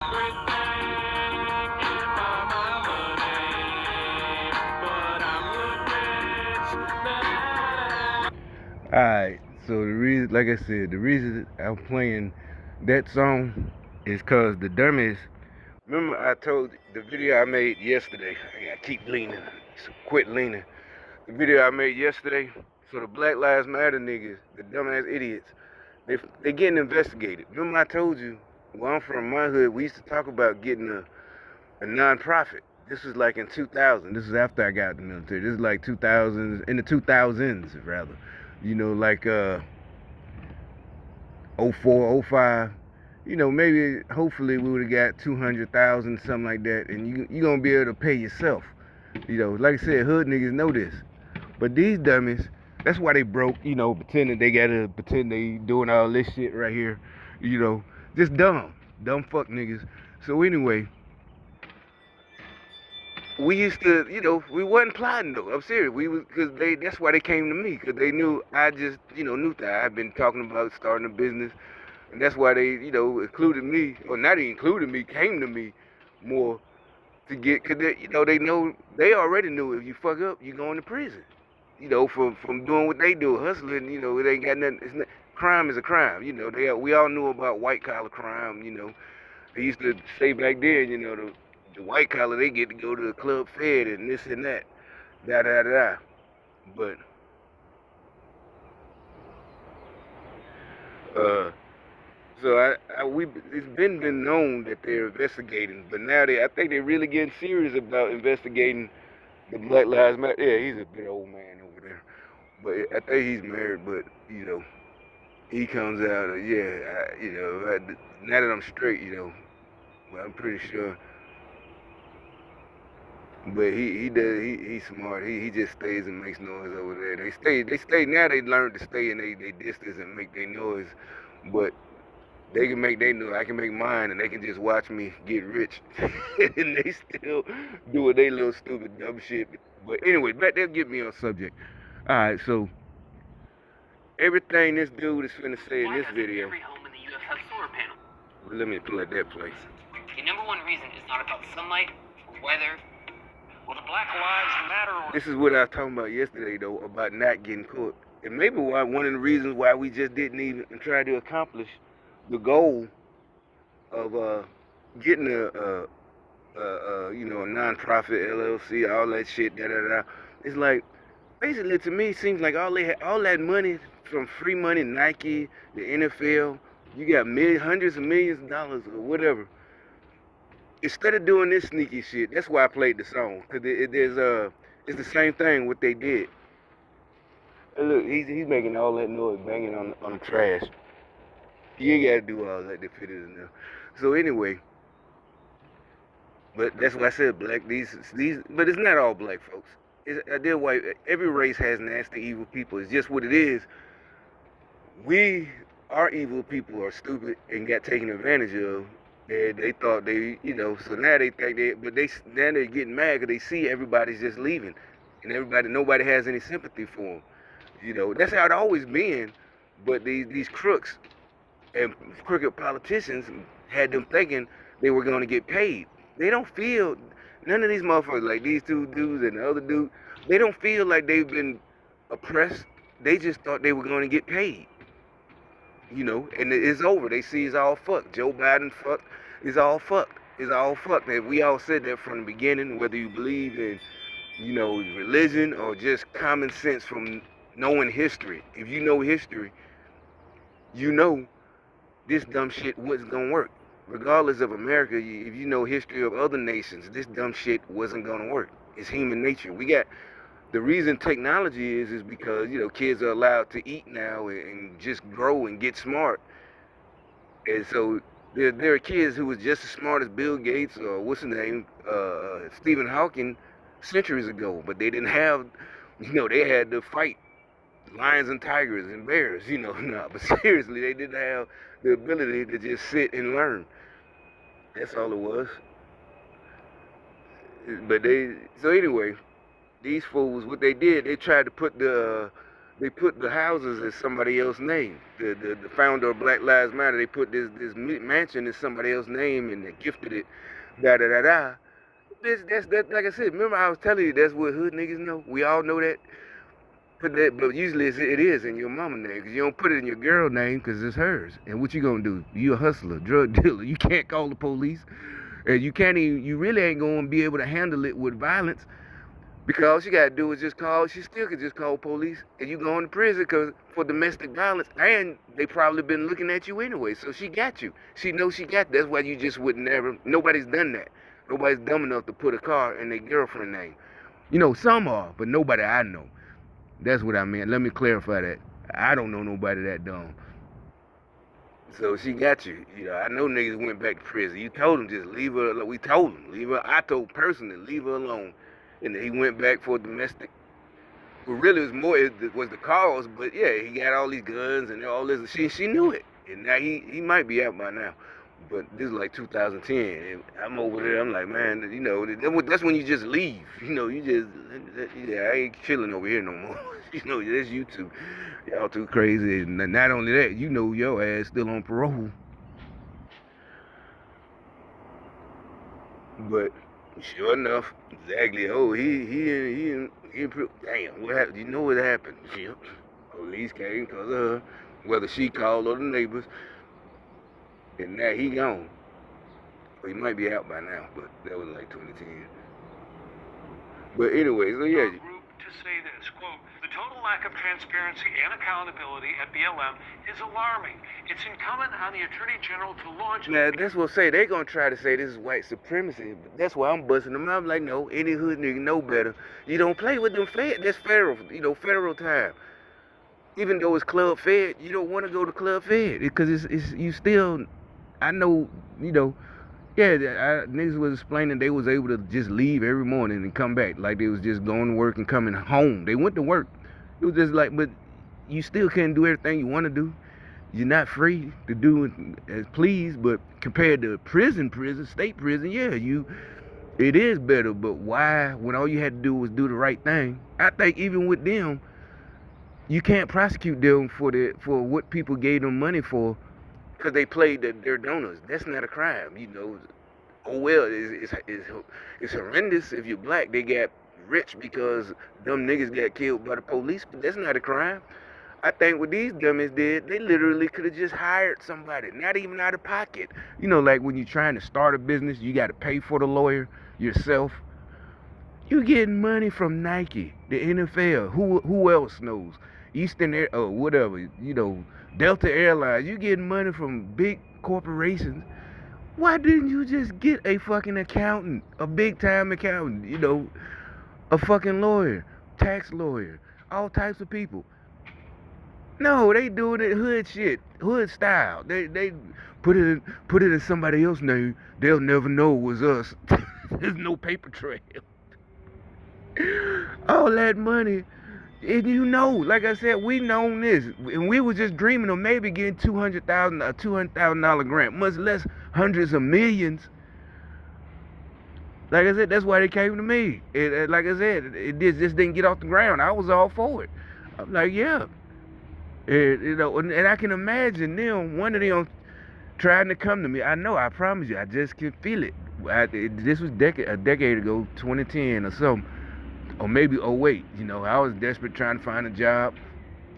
Alright, so the reason, like I said, the reason I'm playing that song is cause the dummies. Remember I told the video I made yesterday. I keep leaning, so quit leaning. The video I made yesterday. So the Black Lives Matter niggas, the dumbass idiots, they getting investigated. Remember I told you, where I'm from, my hood, we used to talk about getting a non-profit. This was like in 2000. This is after I got out of the military. This is like 2000s, in the 2000s rather. You know, like 04, 05. You know, maybe hopefully we would have got 200,000, something like that, and you gonna be able to pay yourself. You know, like I said, hood niggas know this. But these dummies, that's why they broke, you know, pretending they gotta pretend they doing all this shit right here. You know, just dumb. Dumb fuck niggas. So anyway, we used to, you know, we wasn't plotting though. I'm serious. We was, cause that's why they came to me, cause they knew I just, you know, knew that I've been talking about starting a business, and that's why they, you know, included me, or not even included me, came to me more to get, cause they, you know, they already knew if you fuck up, you going to prison. You know, from doing what they do, hustling. You know, it ain't got nothing. Crime is a crime. You know, we all knew about white collar crime. You know, they used to say back then, you know, the white collar, they get to go to the club fed and this and that, da da da. But uh, so it's been known that they're investigating, but now I think they're really getting serious about investigating the Black Lives Matter. Yeah, he's a big old man over there, but I think he's married. But you know, he comes out, you know, now that I'm straight, you know, well, I'm pretty sure. But he's smart. He just stays and makes noise over there. They stay now. They learn to stay in they distance and make their noise, but they can make their noise. I can make mine, and they can just watch me get rich, and they still doing their little stupid dumb shit. But anyway, they'll get me on subject. All right, so everything this dude is finna say in this video. Every home in the U.S. has solar panels. Let me let that play. The number one reason is not about sunlight or weather. Well, the Black Lives Matter. This is what I was talking about yesterday, though, about not getting caught. And maybe one of the reasons why we just didn't even try to accomplish the goal of getting you know, a non-profit LLC, all that shit, da da da. It's like, basically, to me, it seems like all that money from free money, Nike, the NFL, you got hundreds of millions of dollars or whatever. Instead of doing this sneaky shit, that's why I played the song, cause it's the same thing what they did. And look, he's making all that noise, banging on the trash. You ain't gotta do all that to fit it in there. So anyway, but that's why I said black. But it's not all black folks. They're white. Every race has nasty, evil people. It's just what it is. Our evil people are stupid and got taken advantage of. They thought you know, so now they think now they're getting mad because they see everybody's just leaving, and nobody has any sympathy for them. You know, that's how it always been. But these crooks and crooked politicians had them thinking they were going to get paid. They don't feel, none of these motherfuckers, like these two dudes and the other dude, they don't feel like they've been oppressed. They just thought they were going to get paid. You know, and it's over. They see it's all fucked. Joe Biden fucked. It's all fucked. It's all fucked. And we all said that from the beginning, whether you believe in, you know, religion or just common sense from knowing history. If you know history, you know this dumb shit wasn't gonna work. Regardless of America, if you know history of other nations, this dumb shit wasn't gonna work. It's human nature. The reason technology is because, you know, kids are allowed to eat now and just grow and get smart. And so there are kids who was just as smart as Bill Gates or what's his name, Stephen Hawking centuries ago, but they didn't have, you know, they had to fight lions and tigers and bears, you know. No, but seriously, they didn't have the ability to just sit and learn. That's all it was. But so anyway, these fools, what they did, they tried to put the they put the houses as somebody else's name. The founder of Black Lives Matter, they put this mansion as somebody else's name and they gifted it. Da da da da. That's like I said. Remember I was telling you that's what hood niggas know. We all know that. But usually it is in your mama name because you don't put it in your girl name because it's hers. And what you gonna do? You a hustler, drug dealer. You can't call the police, and you can't even. You really ain't gonna be able to handle it with violence because all she gotta do is just call. She still could just call police, and you go into prison because for domestic violence, and they probably been looking at you anyway. So she got you. She knows she got. That's why you just would never. Nobody's done that. Nobody's dumb enough to put a car in their girlfriend name. You know, some are, but nobody I know. That's what I meant. Let me clarify that. I don't know nobody that dumb. So she got you. You know, I know niggas went back to prison. You told him just leave her alone. We told him, leave her. I told personally, leave her alone. And he went back for domestic. Well, really, it was more, it was the cause, but yeah, he got all these guns and all this. She knew it. And now he might be out by now. But this is like 2010. And I'm over there. I'm like, man, you know, that's when you just leave. You know, you just, yeah, I ain't chilling over here no more. You know, that's you two. Y'all too crazy. And not only that, you know your ass still on parole. But sure enough, exactly. Oh, damn, what happened? You know what happened? Yep. Police came because of her, whether she called or the neighbors. And now he gone. Well, he might be out by now, but that was like 2010. But anyway, so yeah. Group to say this, quote, the total lack of transparency and accountability at BLM is alarming. It's incumbent on the Attorney General to launch... Now, that's what say. They gonna try to say this is white supremacy. But that's why I'm busting them out. I'm like, no, any hood nigga know better. You don't play with them fed. That's federal, you know, federal time. Even though it's club fed, you don't want to go to club fed because it's you still... I know, you know, yeah, niggas was explaining they was able to just leave every morning and come back. Like they was just going to work and coming home. They went to work. It was just like, but you still can't do everything you want to do. You're not free to do it as please, but compared to prison, state prison, yeah, it is better. But why, when all you had to do was do the right thing? I think even with them, you can't prosecute them for what people gave them money for. Because they played their donors. That's not a crime, you know. Oh well, it's horrendous if you're black. They got rich because them niggas got killed by the police, but that's not a crime. I think what these dummies did, they literally could have just hired somebody, not even out of pocket. You know, like when you're trying to start a business, you got to pay for the lawyer yourself. You getting money from Nike, the NFL. Who else knows? Eastern Air, or whatever, you know, Delta Airlines. You getting money from big corporations. Why didn't you just get a fucking accountant, a big time accountant, you know, a fucking lawyer, tax lawyer, all types of people? No, they doing it hood shit, hood style. They put it in somebody else's name. They'll never know it was us. There's no paper trail. All that money. And you know, like I said, we known this, and we was just dreaming of maybe getting $200,000 grant, much less hundreds of millions. Like I said, that's why they came to me. Like I said, it just didn't get off the ground. I was all for it. I'm like, yeah, you know, and I can imagine them, one of them, trying to come to me. I know, I promise you, I just can feel it. This was a decade ago, 2010 or something. Or maybe '08, you know, I was desperate trying to find a job.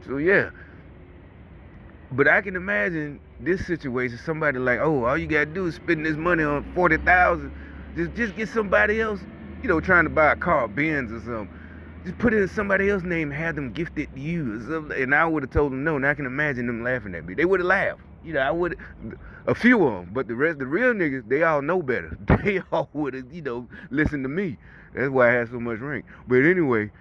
So yeah. But I can imagine this situation, somebody like, oh, all you gotta do is spend this money on 40,000. Just get somebody else, you know, trying to buy a car, Benz or something. Just put it in somebody else's name and have them gift it to you or something. And I would have told them no, and I can imagine them laughing at me. They would have laughed. You know, I would, a few of them, but the rest, the real niggas, they all know better. They all would have, you know, listened to me. That's why I had so much rank. But anyway,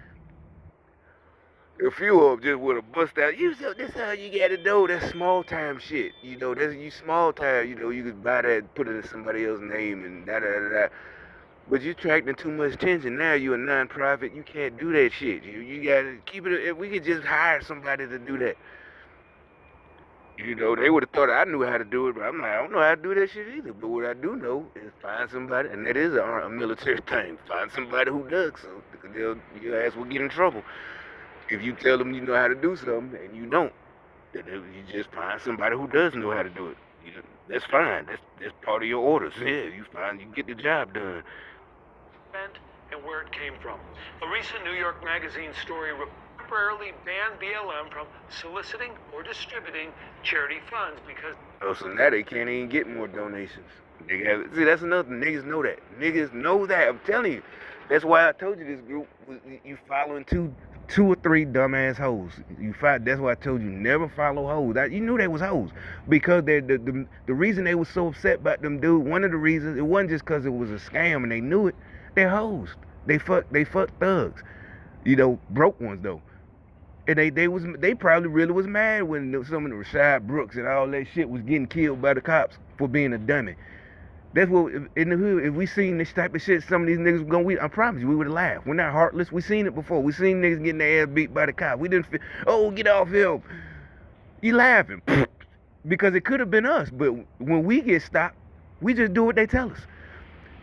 a few of them just would have bust out. This how you gotta do. That's small time shit. You know, that's you small time. You know, you could buy that, put it in somebody else's name and da da da da. But you attracting too much attention. Now you a non-profit. You can't do that shit. You gotta keep it. If we could just hire somebody to do that. You know, they would have thought I knew how to do it, but I'm like, I don't know how to do that shit either. But what I do know is find somebody, and that is a military thing. Find somebody who does, so your ass will get in trouble. If you tell them you know how to do something and you don't, then you just find somebody who does know how to do it. You know, that's fine. That's part of your orders. Yeah, you get the job done. And where it came from. A recent New York Magazine story temporarily banned BLM from soliciting or distributing charity funds because... Oh, so now they can't even get more donations. See, that's another thing. Niggas know that. Niggas know that. I'm telling you. That's why I told you this group, you following two or three dumbass hoes. That's why I told you never follow hoes. You knew they was hoes because the reason they was so upset about them dude. One of the reasons it wasn't just because it was a scam and they knew it. They're hoes. They fuck thugs. You know, broke ones though. And they probably really was mad when some of the Rashad Brooks and all that shit was getting killed by the cops for being a dummy. That's what in the hood. If we seen this type of shit, some of these niggas I promise you, we would have laughed. We're not heartless. We seen it before. We seen niggas getting their ass beat by the cops. We didn't feel, oh, get off him. You laughing because it could have been us. But when we get stopped, we just do what they tell us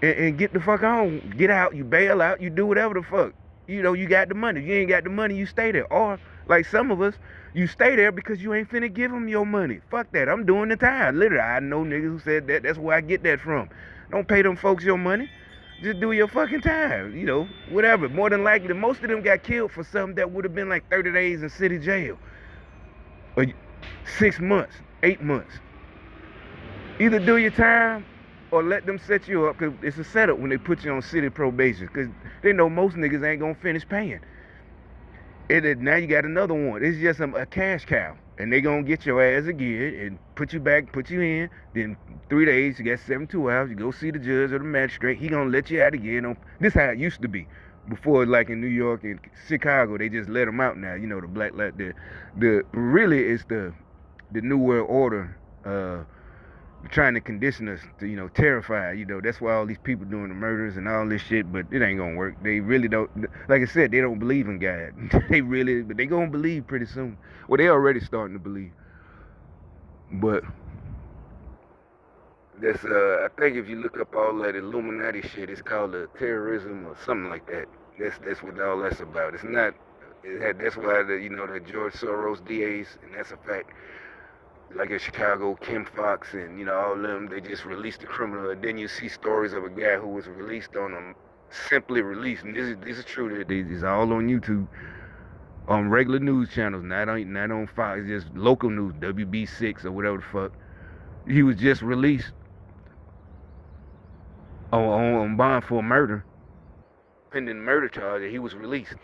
and get the fuck on. Get out. You bail out. You do whatever the fuck. You know, you got the money. If you ain't got the money, you stay there. Or like some of us, you stay there because you ain't finna give them your money. Fuck that. I'm doing the time. Literally, I know niggas who said that. That's where I get that from. Don't pay them folks your money. Just do your fucking time. You know, whatever. More than likely, most of them got killed for something that would have been like 30 days in city jail. Or 6 months, 8 months. Either do your time or let them set you up, because it's a setup when they put you on city probation, because they know most niggas ain't gonna finish paying. And now you got another one. It's just a cash cow. And they gonna get your ass again and put you back, put you in. Then 3 days, you got 72 hours. You go see the judge or the magistrate. He gonna let you out again. This how it used to be. Before, like in New York and Chicago, they just let them out now. You know, the black, like the really it's the New World Order trying to condition us to, you know, terrify. You know, that's why all these people doing the murders and all this shit, but it ain't gonna work. They really don't, like I said, they don't believe in God. But they gonna believe pretty soon. Well, they already starting to believe. But that's I think if you look up all that Illuminati shit, it's called terrorism or something like that. That's what all that's about. It's not. That's why the George Soros DAs, and that's a fact. Like in Chicago, Kim Fox and, you know, all of them, they just released the criminal. And then you see stories of a guy who was released on them, simply released. And this is true. This is all on YouTube, on regular news channels, not on Fox, just local news, WB6 or whatever the fuck. He was just released on bond for murder, pending murder charge, and he was released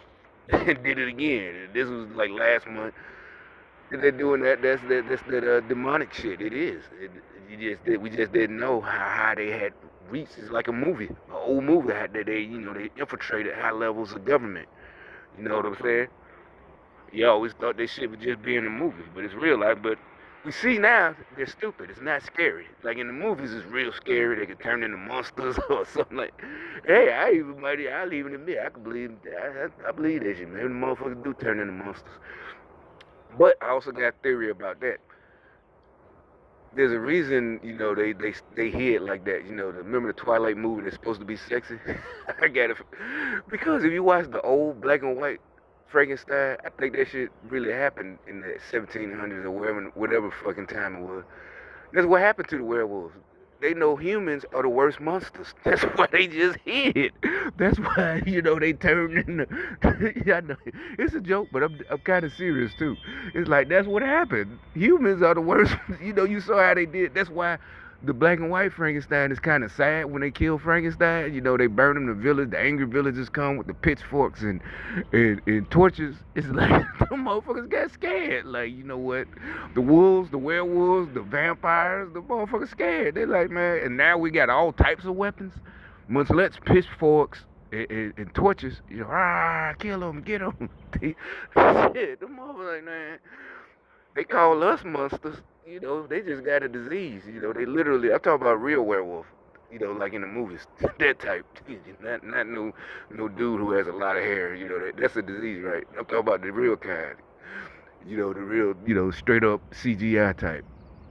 and did it again. And this was like last month. They're doing that. That's that demonic shit. It is. We just didn't know how high they had reached. It's like a movie, an old movie. That they infiltrated high levels of government. You know what I'm saying? You always thought this shit was just being a movie, but it's real life. But we see now they're stupid. It's not scary. Like in the movies, it's real scary. They can turn into monsters or something like. Hey, I'll even admit I can believe. I believe that shit, man. The motherfuckers do turn into monsters. But I also got a theory about that. There's a reason, you know, they hid like that. You know, remember the Twilight movie that's supposed to be sexy? I got it. Because if you watch the old black and white Frankenstein, I think that shit really happened in the 1700s or whatever fucking time it was. That's what happened to the werewolves. They know humans are the worst monsters. That's why they just hid. That's why, you know, they turned into... Yeah, I know. It's a joke, but I'm kind of serious, too. It's like, that's what happened. Humans are the worst. You know, you saw how they did. That's why the black and white Frankenstein is kind of sad when they kill Frankenstein. You know, they burn him in the village. The angry villagers come with the pitchforks and torches. It's like, them motherfuckers got scared. Like, you know what? The wolves, the werewolves, the vampires, the motherfuckers scared. They're like, man, and now we got all types of weapons. Much less pitchforks and torches. You know, kill them, get them. Shit, them motherfuckers like, man, they call us monsters. You know, they just got a disease. You know, they literally, I'm talking about real werewolf. You know, like in the movies, that type. Not no dude who has a lot of hair. You know, that's a disease, right? I'm talking about the real kind. You know, the real, you know, straight up CGI type.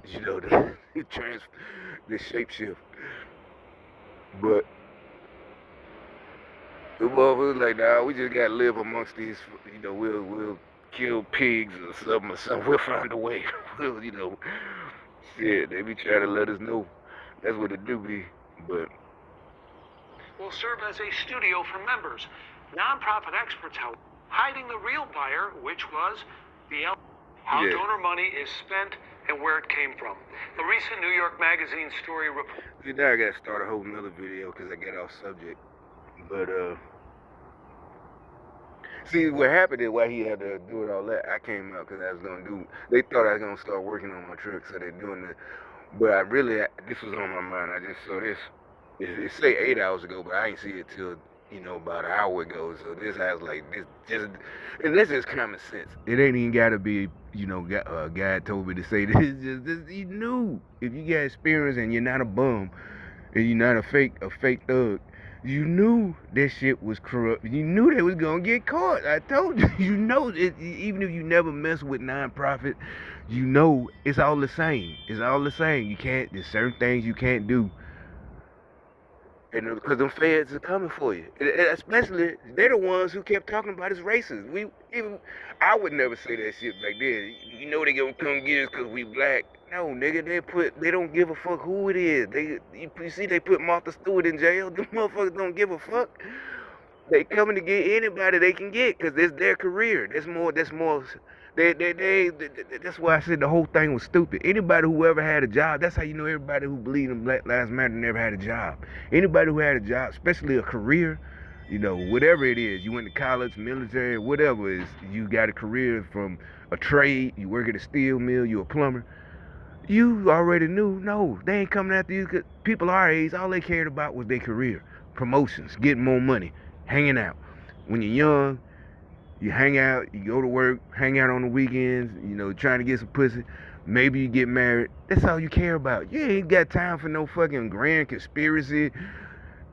You know, the shapeshift. But The motherfuckers like, nah, we just gotta live amongst these. We'll kill pigs or something. We'll find a way. Shit. They be trying to let us know. That's what it do be. But will serve as a studio for members. Nonprofit experts, however, hiding the real buyer, which was BLM. How donor money is spent and where it came from. A recent New York Magazine story report. now I gotta start a whole nother video because I get off subject. But see, what happened is why he had to do it all that. I came out because I was gonna do. They thought I was gonna start working on my truck, so they're doing it. But this was on my mind. I just saw this. It say 8 hours ago, but I ain't see it till about an hour ago. So this has like and this is common sense. It ain't even gotta be God told me to say this. Just you knew if you got experience and you're not a bum and you're not a fake thug. You knew this shit was corrupt. You knew they was gonna get caught. I told you. You know it, even if you never mess with nonprofit, you know it's all the same. It's all the same. There's certain things you can't do. And because them feds are coming for you. And especially, they're the ones who kept talking about us racist. I would never say that shit back then. They gonna come get us because we black. No, nigga, they don't give a fuck who it is. You see, they put Martha Stewart in jail. Them motherfuckers don't give a fuck. They coming to get anybody they can get because it's their career. That's why I said the whole thing was stupid. Anybody who ever had a job, that's how you know everybody who believed in Black Lives Matter never had a job. Anybody who had a job, especially a career, whatever it is, you went to college, military, whatever it is, you got a career from a trade, you work at a steel mill, you a plumber. You already knew, no, they ain't coming after you. Cause people our age, all they cared about was their career, promotions, getting more money, hanging out. When you're young, you hang out, you go to work, hang out on the weekends, trying to get some pussy. Maybe you get married. That's all you care about. You ain't got time for no fucking grand conspiracy.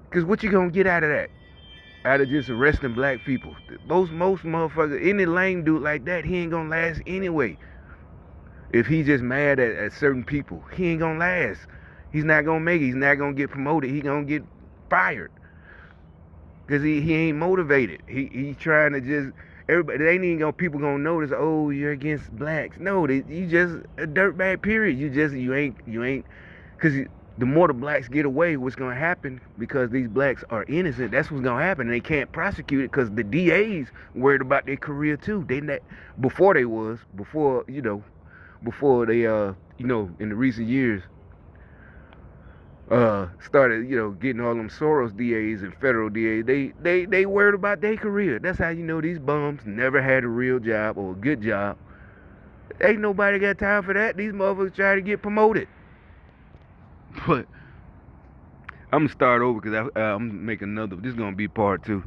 Because what you gonna get out of that? Out of just arresting black people? Most motherfuckers, any lame dude like that, he ain't gonna last anyway. If he's just mad at certain people, he ain't gonna last. He's not gonna make it. He's not gonna get promoted. He gonna get fired. Because he ain't motivated. He's trying to just... Everybody, they ain't even people gonna notice, oh, you're against blacks. No, you just a dirtbag, period. You ain't... Because the more the blacks get away, what's gonna happen, because these blacks are innocent, that's what's gonna happen. And they can't prosecute it because the DAs worried about their career too. Before they, in the recent years, started, getting all them Soros DAs and federal DAs, they worried about their career. That's how you know these bums never had a real job or a good job. Ain't nobody got time for that. These motherfuckers try to get promoted. But I'm gonna start over because I'm gonna make another. This is gonna be part 2.